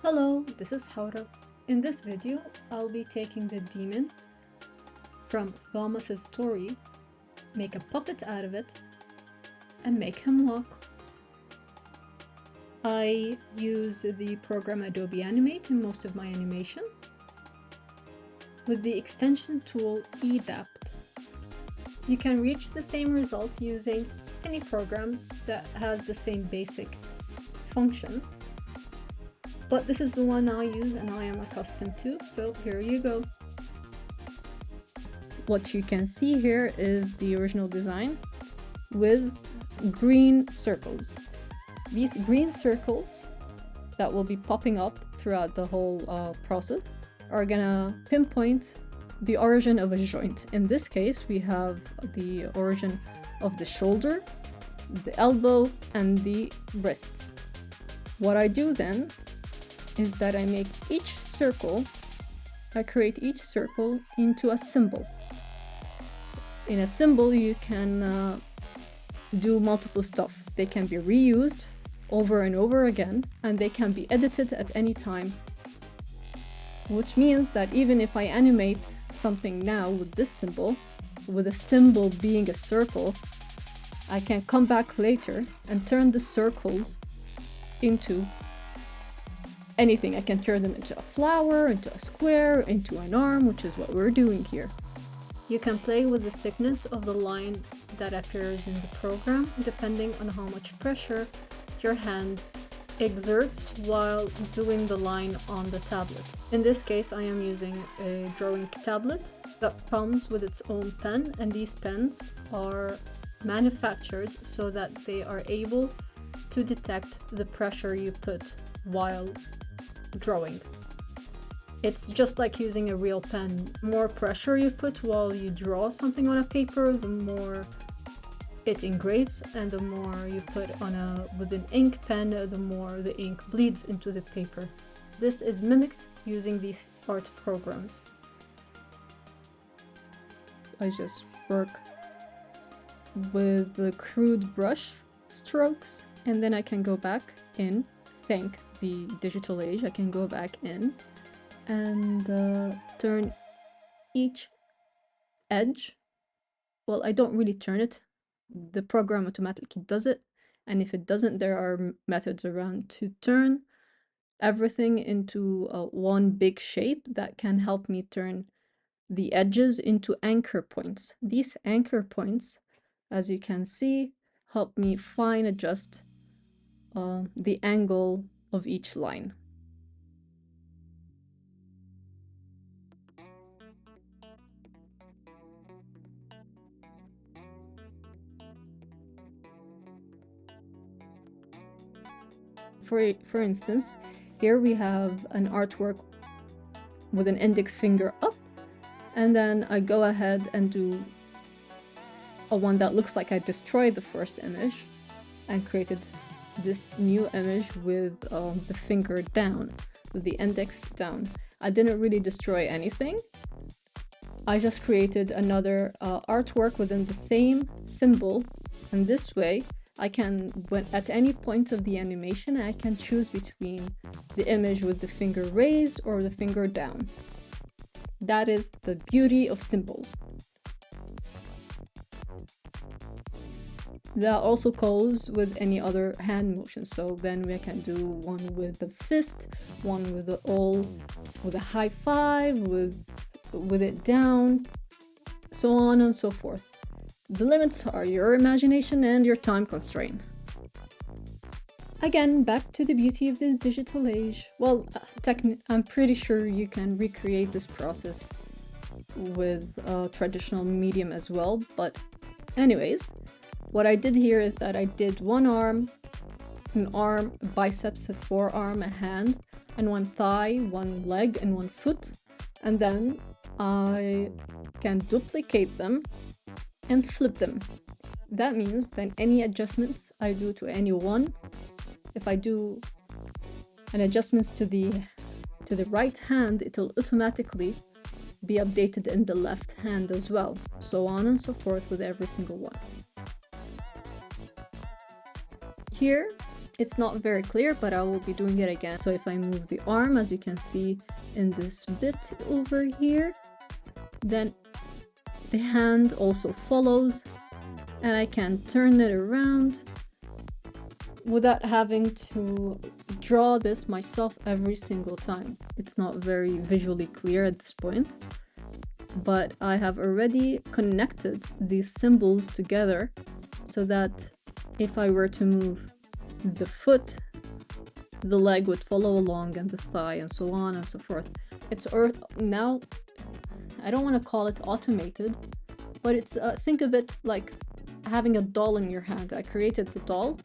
Hello, this is Haura. In this video, I'll be taking the demon from Thomas's story, make a puppet out of it, and make him walk. I use the program Adobe Animate in most of my animation. With the extension tool EDAP, you can reach the same result using any program that has the same basic function. But this is the one I use and I am accustomed to, so here you go. What you can see here is the original design with green circles. These green circles that will be popping up throughout the whole process are gonna pinpoint the origin of a joint. In this case, we have the origin of the shoulder, the elbow, and the wrist. What I do then is that I make each circle, I create each circle into a symbol. In a symbol, you can do multiple stuff. They can be reused over and over again, and they can be edited at any time. Which means that even if I animate something now with this symbol, with a symbol being a circle, I can come back later and turn the circles into anything. I can turn them into a flower, into a square, into an arm, which is what we're doing here. You can play with the thickness of the line that appears in the program, depending on how much pressure your hand exerts while doing the line on the tablet. In this case, I am using a drawing tablet that comes with its own pen, and these pens are manufactured so that they are able to detect the pressure you put while drawing. It's just like using a real pen. More pressure you put while you draw something on a paper, the more it engraves, and the more you put with an ink pen, the more the ink bleeds into the paper. This is mimicked using these art programs. I just work with the crude brush strokes, and then I can go back in, thank the digital age, I can go back in and turn each edge. Well, I don't really turn it. The program automatically does it, and if it doesn't, there are methods around to turn everything into one big shape that can help me turn the edges into anchor points. These anchor points, as you can see, help me fine adjust the angle of each line. For instance, here we have an artwork with an index finger up, and then I go ahead and do a one that looks like I destroyed the first image and created this new image with the finger down, with the index down. I didn't really destroy anything. I just created another artwork within the same symbol, and this way I can, at any point of the animation, I can choose between the image with the finger raised or the finger down. That is the beauty of symbols. That also goes with any other hand motion. So then we can do one with the fist, one with with a high five, with it down, so on and so forth. The limits are your imagination and your time constraint. Again, back to the beauty of the digital age. Well, I'm pretty sure you can recreate this process with a traditional medium as well, but anyways, what I did here is that I did one arm, an arm, biceps, a forearm, a hand, and one thigh, one leg, and one foot, and then I can duplicate them and flip them. That means that any adjustments I do to any one, if I do an adjustments to the right hand, it'll automatically be updated in the left hand as well, so on and so forth with every single one. Here It's not very clear, but I will be doing it again. So if I move the arm, as you can see in this bit over here, then the hand also follows, and I can turn it around without having to draw this myself every single time. It's not very visually clear at this point, but I have already connected these symbols together so that if I were to move the foot, the leg would follow along, and the thigh, and so on and so forth. It's now, I don't want to call it automated, but it's think of it like having a doll in your hand. I created the doll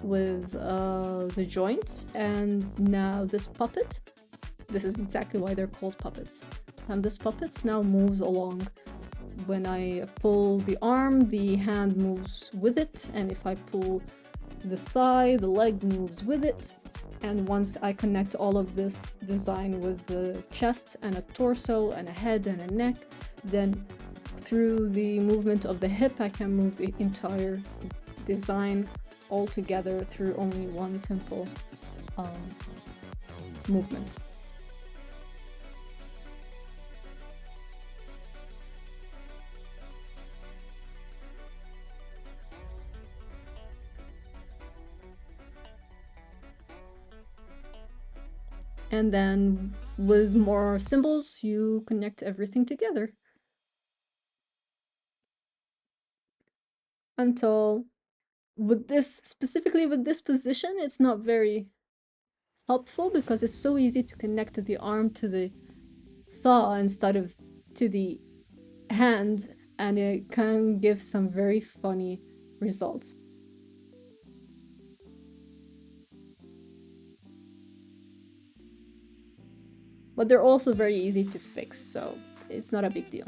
with the joints, and now this puppet, this is exactly why they're called puppets, and this puppet now moves along. When I pull the arm, the hand moves with it, and if I pull the thigh, the leg moves with it. And once I connect all of this design with the chest and a torso and a head and a neck, then through the movement of the hip I can move the entire design all together through only one simple movement. And then with more symbols, you connect everything together. Until with this, specifically with this position, it's not very helpful because it's so easy to connect the arm to the thigh instead of to the hand, and it can give some very funny results. But they're also very easy to fix, so it's not a big deal.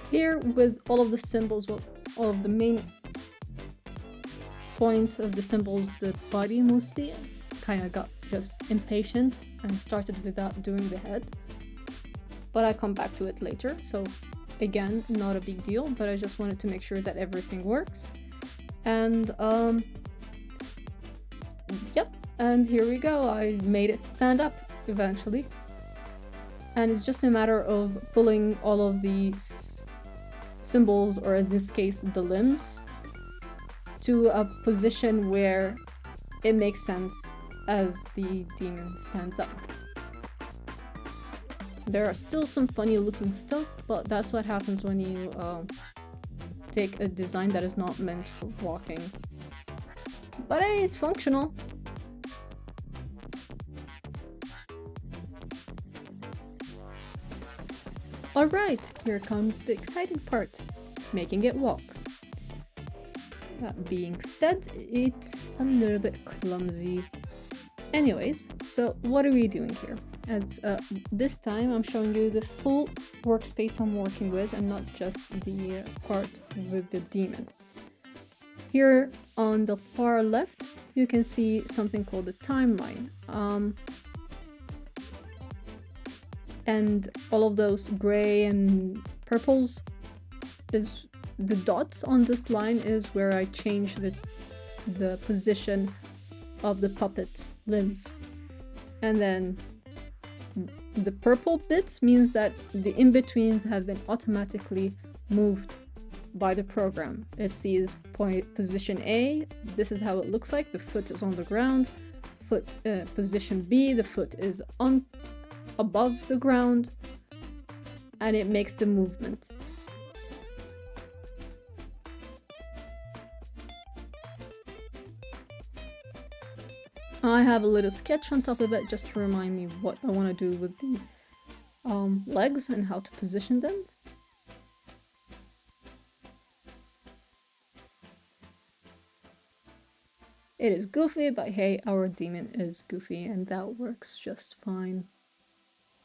Here, with all of the symbols, well, all of the main point of the symbols, the body mostly, kind of got just impatient and started without doing the head. But I come back to it later, so again, not a big deal, but I just wanted to make sure that everything works. And yep, and here we go. I made it stand up eventually. And it's just a matter of pulling all of these symbols, or in this case the limbs, to a position where it makes sense as the demon stands up. There are still some funny looking stuff, but that's what happens when you take a design that is not meant for walking. But hey, it's functional. Alright, here comes the exciting part, making it walk. That being said, it's a little bit clumsy. Anyways, so what are we doing here? As this time I'm showing you the full workspace I'm working with and not just the part with the demon. Here on the far left, you can see something called a timeline. And all of those gray and purples is the dots on this line is where I change the position of the puppet limbs. And then the purple bits means that the in-betweens have been automatically moved by the program. It sees position A, this is how it looks like, the foot is on the ground, foot position B, the foot is on above the ground, and it makes the movement. I have a little sketch on top of it just to remind me what I want to do with the legs and how to position them. It is goofy, but hey, our demon is goofy and that works just fine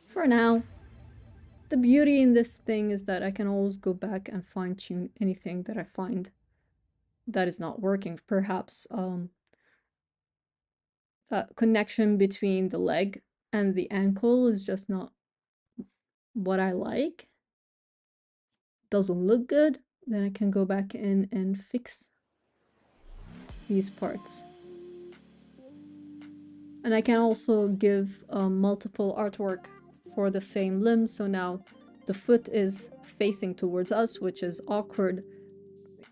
for now. The beauty in this thing is that I can always go back and fine-tune anything that I find that is not working. Perhaps that connection between the leg and the ankle is just not what I like. Doesn't look good. Then I can go back in and fix these parts. And I can also give multiple artwork for the same limb. So now the foot is facing towards us, which is awkward.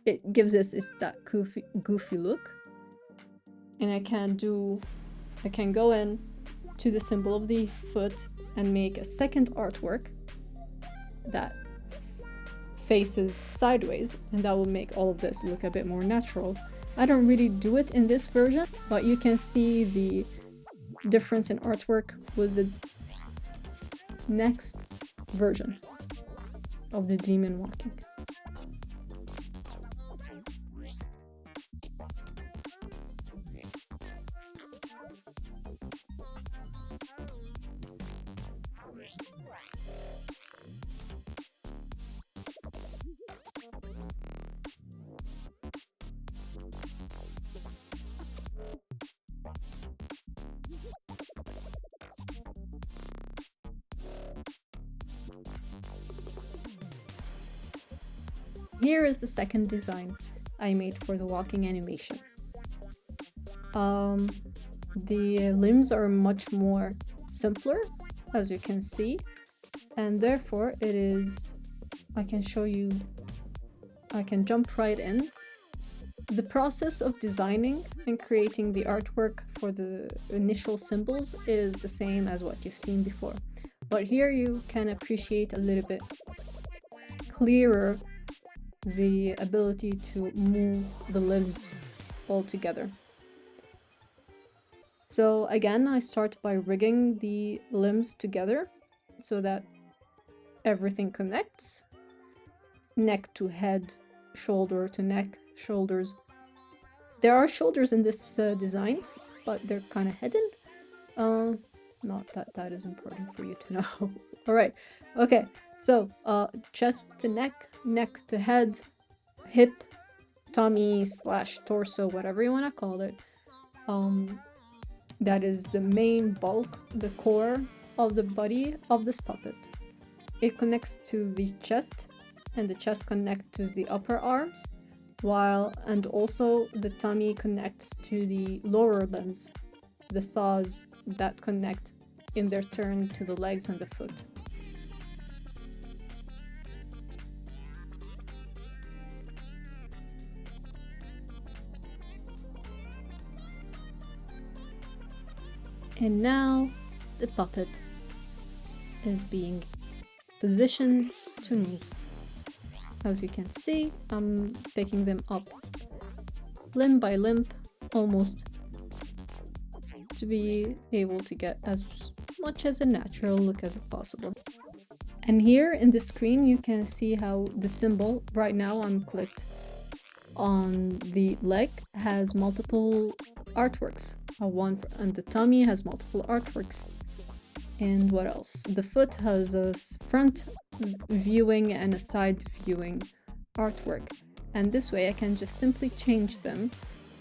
It gives us that goofy look. And I can go in to the symbol of the foot and make a second artwork that faces sideways, and that will make all of this look a bit more natural. I don't really do it in this version, but you can see the difference in artwork with the next version of the demon walking. Here is the second design I made for the walking animation. The limbs are much more simpler, as you can see, and therefore it is, I can show you, I can jump right in. The process of designing and creating the artwork for the initial symbols is the same as what you've seen before, but here you can appreciate a little bit clearer the ability to move the limbs all together. So again, I start by rigging the limbs together so that everything connects. Neck to head, shoulder to neck, shoulders. There are shoulders in this design, but they're kind of hidden. Not that that is important for you to know. All right, okay. So chest to neck, neck to head, hip, tummy / torso, whatever you want to call it. That is the main bulk, the core of the body of this puppet. It connects to the chest, and the chest connects to the upper arms, and also the tummy connects to the lower limbs, the thighs that connect in their turn to the legs and the foot. And now the puppet is being positioned to move. As you can see, I'm picking them up limb by limb, almost, to be able to get as much as a natural look as possible. And here in the screen, you can see how the symbol, right now I'm clicked on the leg, has multiple artworks. And the tummy has multiple artworks. And what else? The foot has a front viewing and a side viewing artwork. And this way I can just simply change them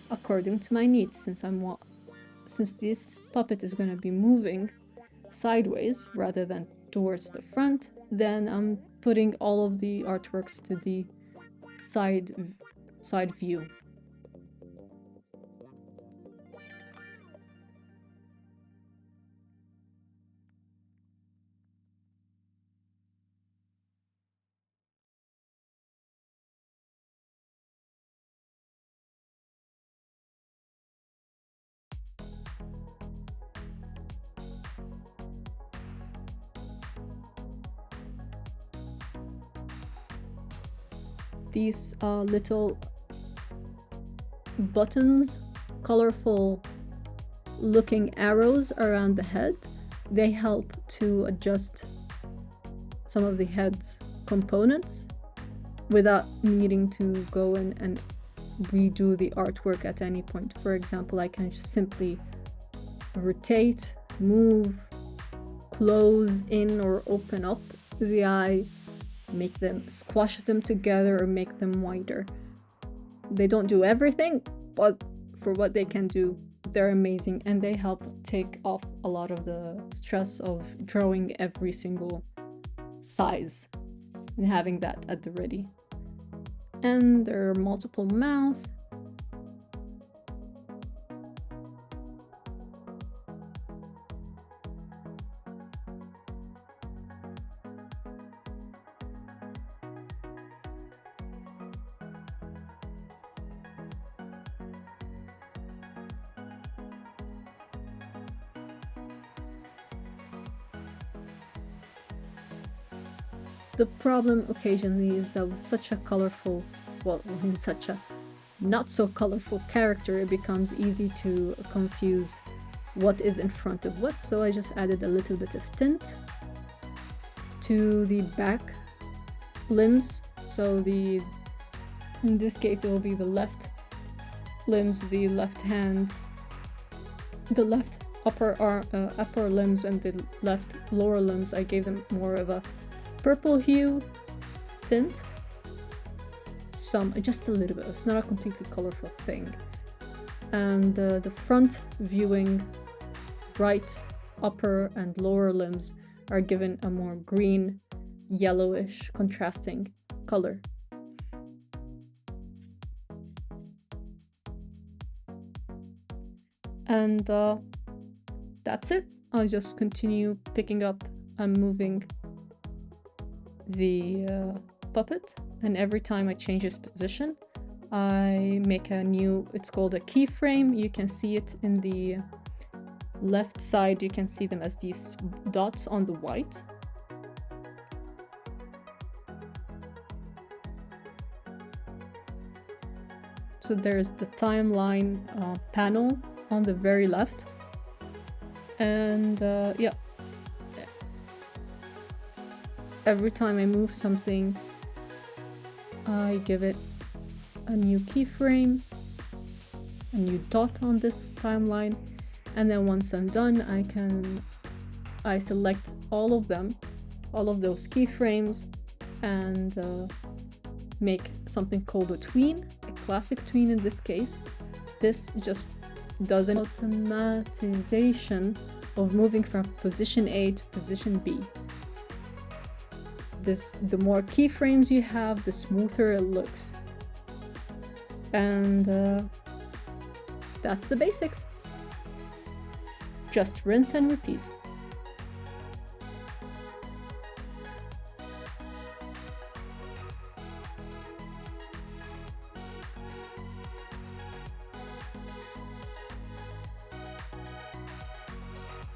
according to my needs. Since this puppet is going to be moving sideways rather than towards the front, then I'm putting all of the artworks to the side view. these little buttons, colorful looking arrows around the head, they help to adjust some of the head's components without needing to go in and redo the artwork at any point. For example, I can just simply rotate, move, close in or open up the eye, make them, squash them together or make them wider. They don't do everything, but for what they can do, they're amazing, and they help take off a lot of the stress of drawing every single size and having that at the ready. And there are multiple mouths. The problem occasionally is that with such a colorful, well, in such a not so colorful character, it becomes easy to confuse what is in front of what. So I just added a little bit of tint to the back limbs. So in this case, it will be the left limbs, the left hands, the left upper limbs, and the left lower limbs. I gave them more of a purple hue tint, just a little bit. It's not a completely colorful thing. And the front viewing, right, upper and lower limbs are given a more green, yellowish, contrasting color. And that's it. I'll just continue picking up and moving the puppet, and every time I change its position, I make a new, it's called a keyframe. You can see it in the left side. You can see them as these dots on the white. So there's the timeline panel on the very left, and yeah, every time I move something, I give it a new keyframe, a new dot on this timeline, and then once I'm done, I select all of them, all of those keyframes, and make something called a tween, a classic tween in this case. This just does an automatization of moving from position A to position B. The more keyframes you have, the smoother it looks. And that's the basics. Just rinse and repeat.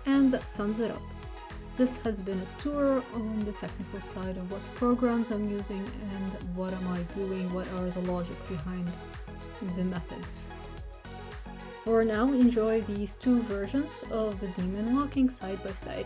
And that sums it up. This has been a tour on the technical side of what programs I'm using and what am I doing, what are the logic behind the methods. For now, enjoy these two versions of the demon walking side by side.